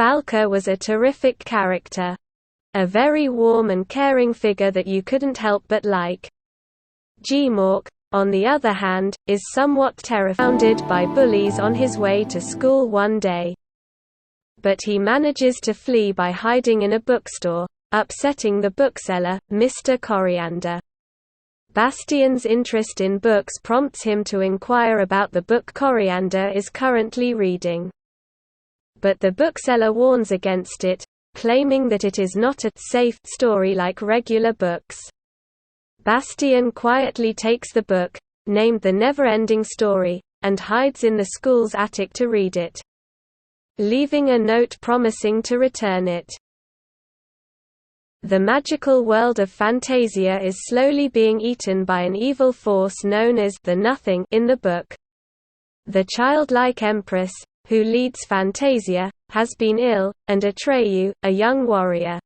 Falca was a terrific character. A very warm and caring figure that you couldn't help but like. Gmork, on the other hand, is somewhat terrified by bullies on his way to school one day. But he manages to flee by hiding in a bookstore, upsetting the bookseller, Mr. Coreander. Bastian's interest in books prompts him to inquire about the book Coreander is currently reading. But the bookseller warns against it, claiming that it is not a safe story like regular books. Bastian quietly takes the book, named The Neverending Story, and hides in the school's attic to read it, leaving a note promising to return it. The magical world of Fantasia is slowly being eaten by an evil force known as the Nothing in the book. The childlike empress, who leads Fantasia, has been ill, and Atreyu, a young warrior,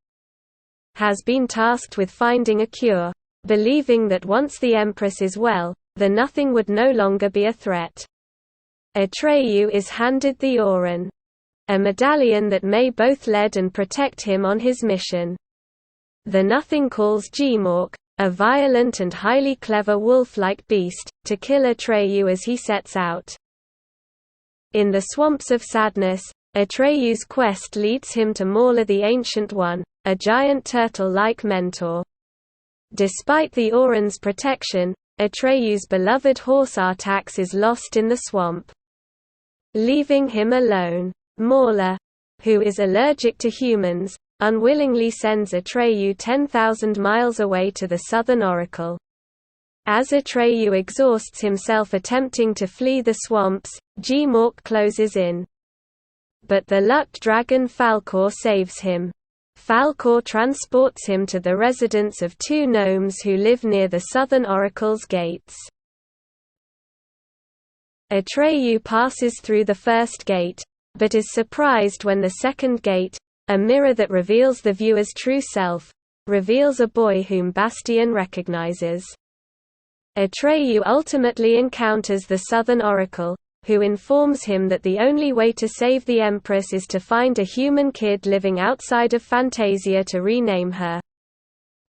has been tasked with finding a cure, believing that once the empress is well, the Nothing would no longer be a threat. Atreyu is handed the Auron, a medallion that may both lead and protect him on his mission. The Nothing calls Gmork, a violent and highly clever wolf-like beast, to kill Atreyu as he sets out. In the Swamps of Sadness, Atreyu's quest leads him to Mauler the Ancient One, a giant turtle-like mentor. Despite the Auron's protection, Atreyu's beloved horse Artax is lost in the swamp. Leaving him alone, Mauler, who is allergic to humans, unwillingly sends Atreyu 10,000 miles away to the Southern Oracle. As Atreyu exhausts himself attempting to flee the swamps, Gmork closes in. But the lucked dragon Falcor saves him. Falcor transports him to the residence of two gnomes who live near the Southern Oracle's gates. Atreyu passes through the first gate, but is surprised when the second gate, a mirror that reveals the viewer's true self, reveals a boy whom Bastian recognizes. Atreyu ultimately encounters the Southern Oracle, who informs him that the only way to save the Empress is to find a human kid living outside of Fantasia to rename her.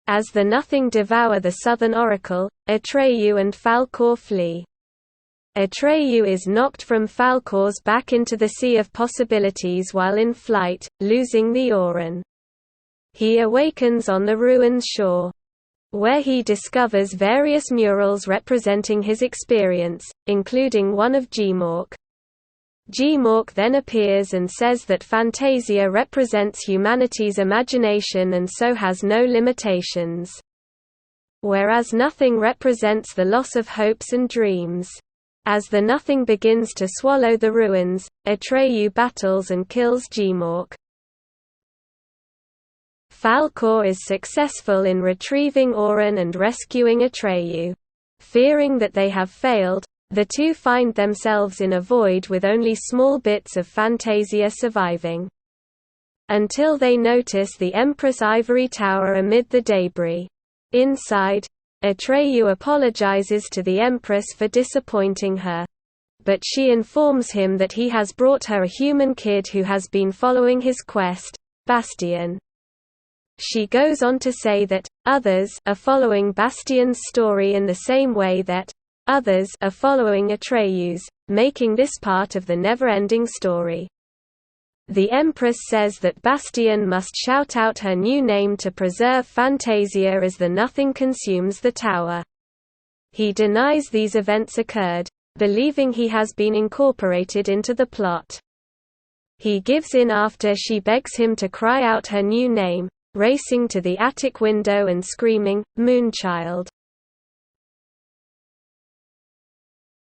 As the Nothing devour the Southern Oracle, Atreyu and Falcor flee. Atreyu is knocked from Falcor's back into the Sea of Possibilities while in flight, losing the Auron. He awakens on the ruins shore, where he discovers various murals representing his experience, including one of Gmork. Gmork then appears and says that Fantasia represents humanity's imagination and so has no limitations, whereas Nothing represents the loss of hopes and dreams. As the Nothing begins to swallow the ruins, Atreyu battles and kills Gmork. Falcor is successful in retrieving Auron and rescuing Atreyu. Fearing that they have failed, the two find themselves in a void with only small bits of Fantasia surviving. Until they notice the Empress Ivory Tower amid the debris. Inside, Atreyu apologizes to the Empress for disappointing her. But she informs him that he has brought her a human kid who has been following his quest, Bastian. She goes on to say that others are following Bastian's story in the same way that others are following Atreyu's, making this part of the Neverending Story. The Empress says that Bastian must shout out her new name to preserve Fantasia as the Nothing consumes the tower. He denies these events occurred, believing he has been incorporated into the plot. He gives in after she begs him to cry out her new name, racing to the attic window and screaming, "Moonchild."